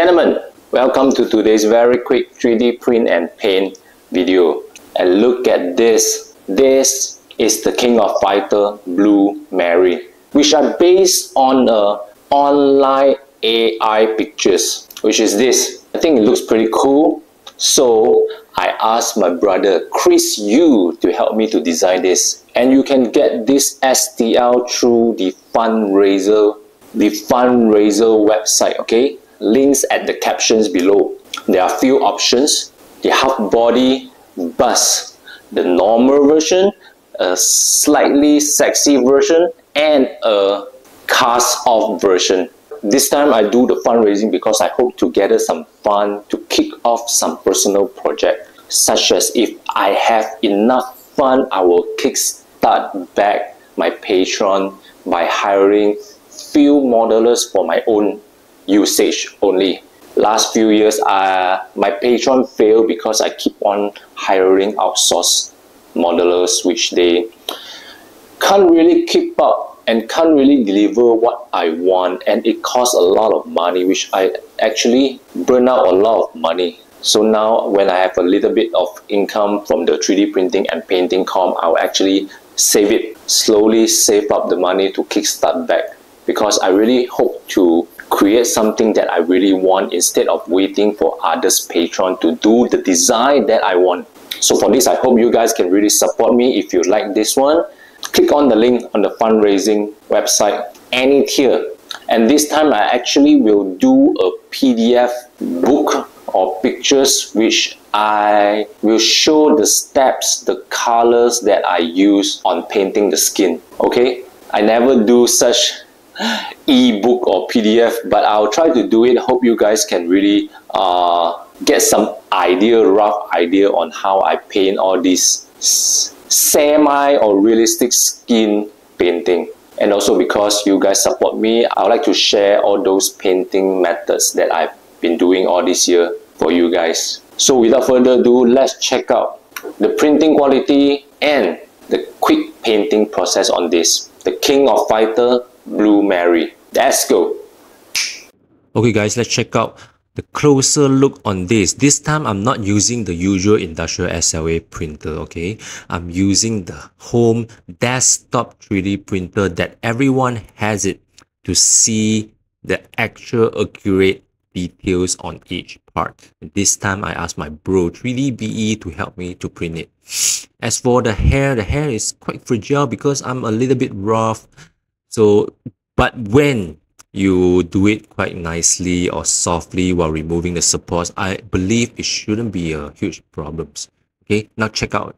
Gentlemen, welcome to today's very quick 3D print and paint video. And look at this. This is the King of Fighter Blue Mary, which are based on online AI pictures, which is this. I think it looks pretty cool. So I asked my brother Chris Yu to help me to design this. And you can get this STL through the Fundrazr website, okay? Links at the captions below. There are a few options: the half body bust, the normal version, a slightly sexy version, and a cast off version. This time I do the fundraising because I hope to gather some fund to kick off some personal project, such as if I have enough fund, I will kickstart back my Patreon by hiring few modelers for my own usage only. Last few years, my Patreon failed because I keep on hiring outsourced modelers, which they can't really keep up and can't really deliver what I want, and it costs a lot of money, which I actually burn out a lot of money. So now when I have a little bit of income from the 3D printing and painting I'll actually save it, slowly save up the money to kickstart back, because I really hope to create something that I really want instead of waiting for others' Patreon to do the design that I want. So for this, I hope you guys can really support me. If you like this one, click on the link on the fundraising website, any tier. And this time I actually will do a PDF book or pictures, which I will show the steps, the colors that I use on painting the skin. Okay, I never do such ebook or PDF, but I'll try to do it. Hope you guys can really get some rough idea on how I paint all these semi or realistic skin painting. And also because you guys support me, I would like to share all those painting methods that I've been doing all this year for you guys. So without further ado, let's check out the printing quality and the quick painting process on this, the King of Fighter Blue Mary. Let's go. Okay guys, let's check out the closer look on this. This time I'm not using the usual industrial SLA printer, okay? I'm using the home desktop 3D printer that everyone has it to see the actual accurate details on each part. This time I asked my bro 3DBE to help me to print it. As for the hair is quite fragile because I'm a little bit rough. So, but when you do it quite nicely or softly while removing the supports, I believe it shouldn't be a huge problem. Okay, now check out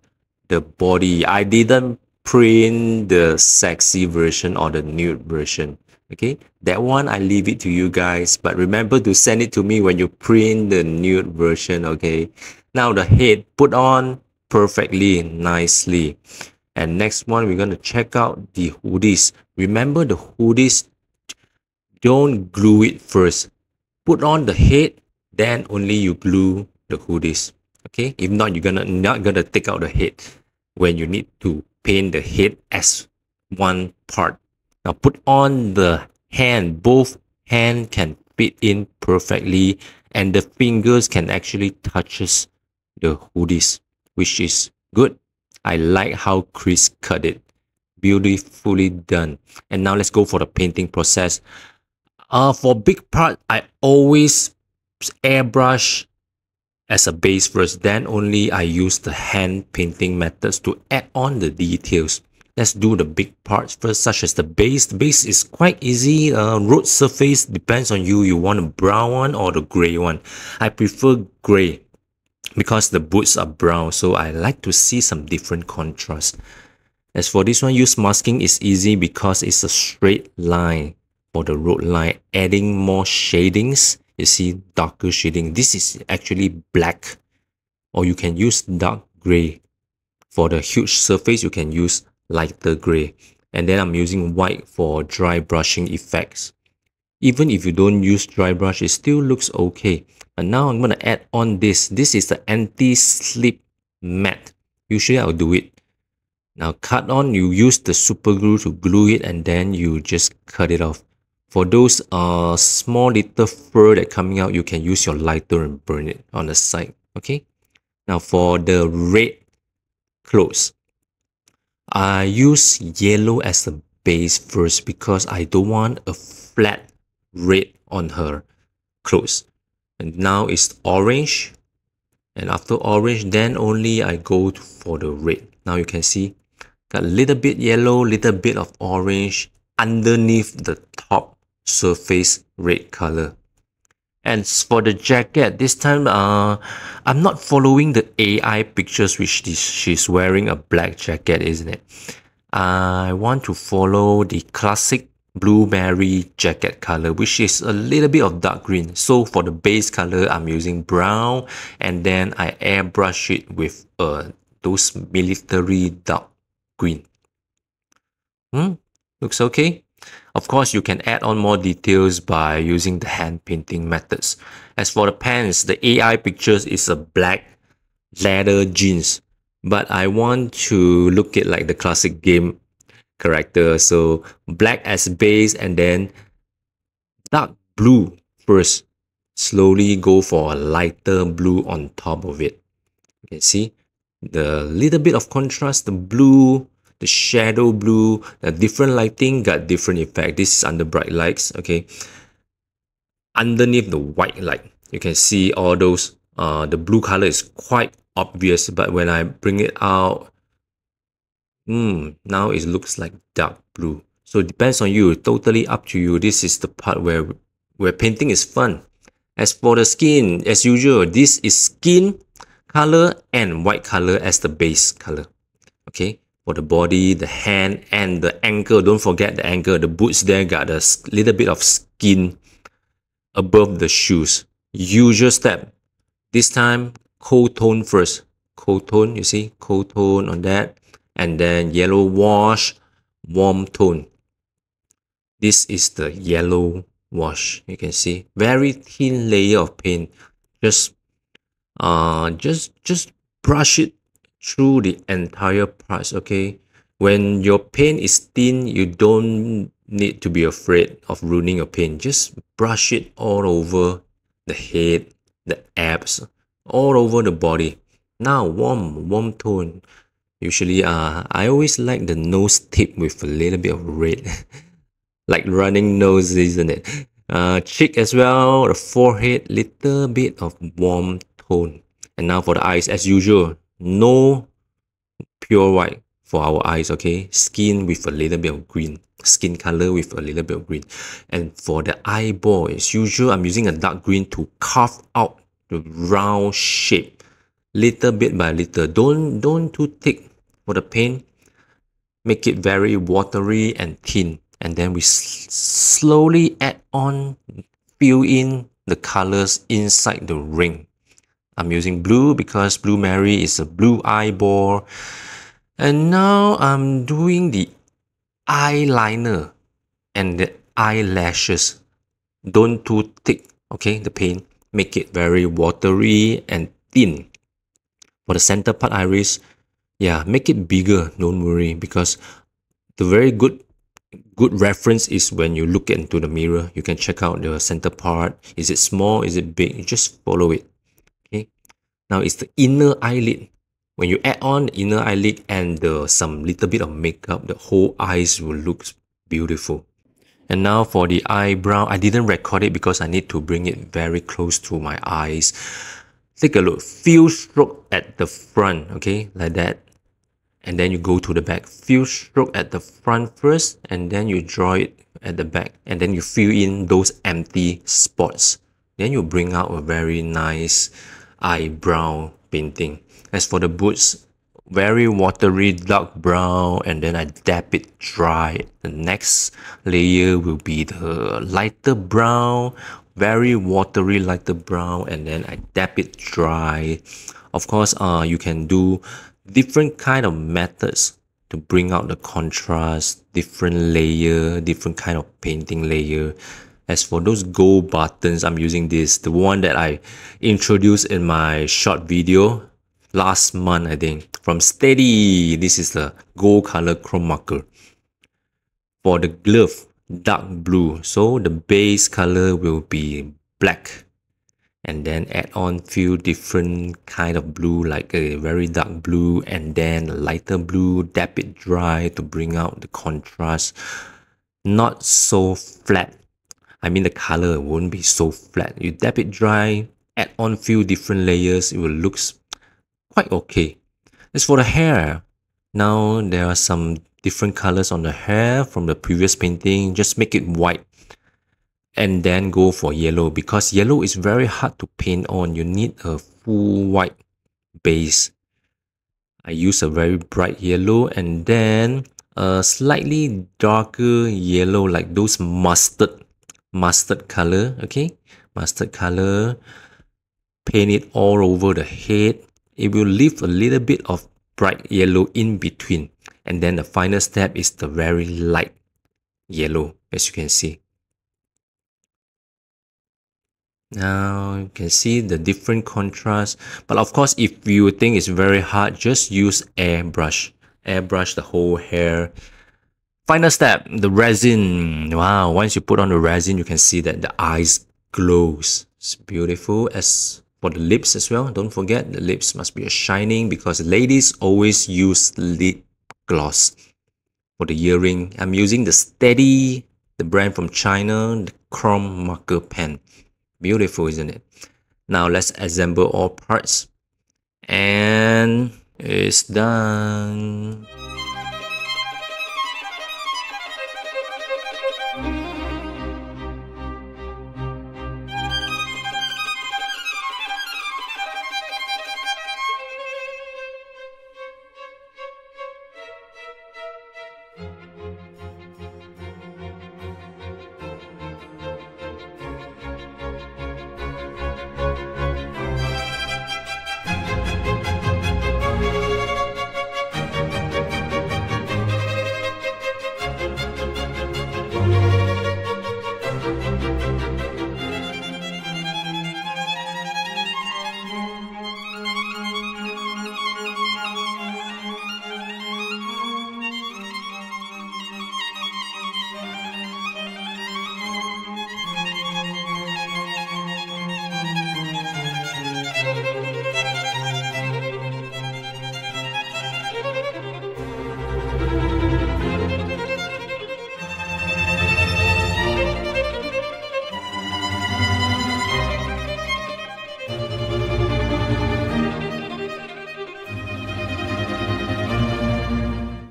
the body. I didn't print the sexy version or the nude version. Okay, that one I leave it to you guys, but remember to send it to me when you print the nude version. Okay, now the head put on perfectly, nicely. And next one, we're going to check out the hoodies. Remember the hoodies, don't glue it first. Put on the head, then only you glue the hoodies. Okay, if not, you're not gonna take out the head when you need to paint the head as one part. Now put on the hand. Both hand can fit in perfectly, and the fingers can actually touches the hoodies, which is good. I like how Chris cut it. Beautifully done. And now let's go for the painting process. For big part, I always airbrush as a base first. Then only I use the hand painting methods to add on the details. Let's do the big parts first, such as the base. The base is quite easy. Road surface depends on you. You want a brown one or the gray one. I prefer gray because the boots are brown, so I like to see some different contrast. As for this one, use masking is easy because it's a straight line for the road line. Adding more shadings, you see darker shading. This is actually black, or you can use dark gray. For the huge surface, you can use lighter gray. And then I'm using white for dry brushing effects. Even if you don't use dry brush, it still looks okay. And now I'm going to add on this. This is the anti-slip mat. Usually I'll do it. Now cut on, you use the super glue to glue it, and then you just cut it off. For those small little fur that coming out, you can use your lighter and burn it on the side. Okay. Now for the red clothes, I use yellow as the base first because I don't want a flat red on her clothes. And now it's orange. And after orange, then only I go for the red. Now you can see, got a little bit yellow, little bit of orange underneath the top surface red color. And for the jacket, this time I'm not following the AI pictures which she's wearing a black jacket, isn't it? I want to follow the classic blueberry jacket color, which is a little bit of dark green. So for the base color, I'm using brown, and then I airbrush it with those military dark green. Looks okay. Of course, you can add on more details by using the hand painting methods. As for the pants, the AI pictures is a black leather jeans, but I want to look it like the classic game character. So black as base and then dark blue first. Slowly go for a lighter blue on top of it. You can see the little bit of contrast, the blue, the shadow blue, the different lighting got different effect. This is under bright lights, okay. Underneath the white light, you can see all those, the blue color is quite obvious, but when I bring it out, now it looks like dark blue. So it depends on you, totally up to you. This is the part where painting is fun. As for the skin, as usual, this is skin color and white color as the base color. Okay, for the body, the hand, and the ankle, don't forget the ankle. The boots there got a little bit of skin above the shoes. Usual step. This time, cold tone first. Cold tone, you see, cold tone on that. And then yellow wash, warm tone. This is the yellow wash. You can see very thin layer of paint. Just brush it through the entire parts. Okay, when your paint is thin, you don't need to be afraid of ruining your paint. Just brush it all over the head, the abs, all over the body. Now warm tone. Usually I always like the nose tip with a little bit of red. Like running nose, isn't it? Cheek as well, the forehead, little bit of warm tone. And now for the eyes, as usual, no pure white for our eyes, okay? Skin with a little bit of green. Skin color with a little bit of green. And for the eyeball, as usual, I'm using a dark green to carve out the round shape. Little bit by little. Don't too thick for the paint. Make it very watery and thin. And then we slowly add on, fill in the colors inside the ring. I'm using blue because Blue Mary is a blue eyeball. And now I'm doing the eyeliner and the eyelashes. Don't too thick, okay, the paint. Make it very watery and thin. For the center part iris, yeah, make it bigger, don't worry, because the very good reference is when you look into the mirror. You can check out the center part. Is it small? Is it big? You just follow it. Okay. Now it's the inner eyelid. When you add on the inner eyelid and some little bit of makeup, the whole eyes will look beautiful. And now for the eyebrow, I didn't record it because I need to bring it very close to my eyes. Take a look. Few stroke at the front, okay, like that. And then you go to the back. Few stroke at the front first, and then you draw it at the back. And then you fill in those empty spots. Then you bring out a very nice eyebrow painting. As for the boots, very watery dark brown, and then I dab it dry. The next layer will be the lighter brown, very watery lighter brown, and then I dab it dry. Of course, you can do different kind of methods to bring out the contrast, different layer, different kind of painting layer. As for those gold buttons, I'm using this, the one that I introduced in my short video last month, I think, from Steady. This is the gold color chrome marker. For the glove, dark blue. So the base color will be black. And then add on few different kind of blue, like a very dark blue and then a lighter blue. Dab it dry to bring out the contrast. Not so flat. I mean the color won't be so flat. You dab it dry, add on few different layers, it will look quite okay. As for the hair, now there are some different colors on the hair from the previous painting. Just make it white. And then go for yellow, because yellow is very hard to paint on. You need a full white base. I use a very bright yellow and then a slightly darker yellow, like those mustard color. Okay, mustard color. Paint it all over the head. It will leave a little bit of bright yellow in between. And then the final step is the very light yellow, as you can see. Now you can see the different contrast, but of course if you think it's very hard, just use airbrush the whole hair. Final step, the resin. Wow, once you put on the resin, you can see that the eyes glows. It's beautiful. As for the lips as well, don't forget the lips must be shining, because ladies always use lip gloss. For the earring, I'm using the Steady, the brand from China, the chrome marker pen. Beautiful, isn't it? Now let's assemble all parts, and it's done.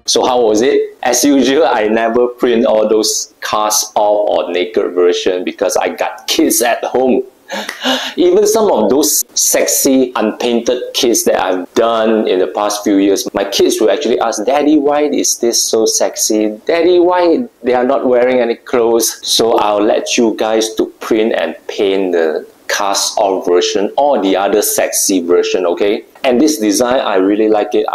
So how was it? As usual, I never print all those cast off or naked version because I got kids at home. Even some of those sexy unpainted kits that I've done in the past few years, my kids will actually ask, Daddy, why is this so sexy? Daddy, why they are not wearing any clothes? So I'll let you guys to print and paint the cast off version or the other sexy version, okay? And this design, I really like it.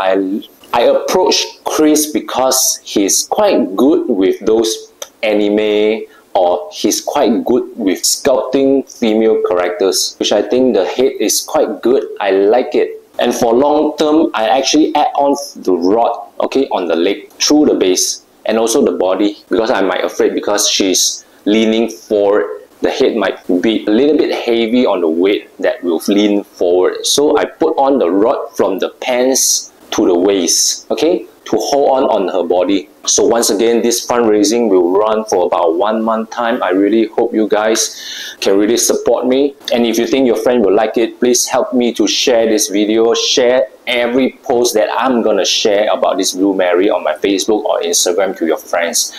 I approached Chris because he's quite good with those anime, or he's quite good with sculpting female characters, which I think the head is quite good. I like it. And for long term, I actually add on the rod, okay, on the leg through the base and also the body, because I might afraid because she's leaning forward. The head might be a little bit heavy on the weight that will lean forward. So I put on the rod from the pants to the waist, okay, to hold on her body. So once again, this fundraising will run for about 1 month time. I really hope you guys can really support me. And if you think your friend will like it, please help me to share this video. Share every post that I'm gonna share about this Blue Mary on my Facebook or Instagram to your friends.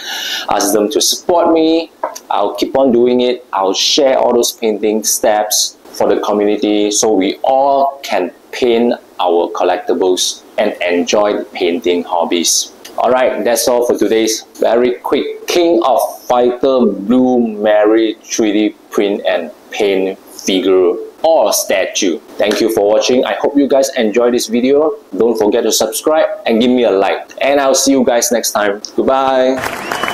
Ask them to support me. I'll keep on doing it. I'll share all those painting steps for the community so we all can paint our collectibles and enjoy the painting hobbies. Alright, that's all for today's very quick King of Fighter Blue Mary 3D print and paint figure or statue. Thank you for watching. I hope you guys enjoyed this video. Don't forget to subscribe and give me a like. And I'll see you guys next time. Goodbye.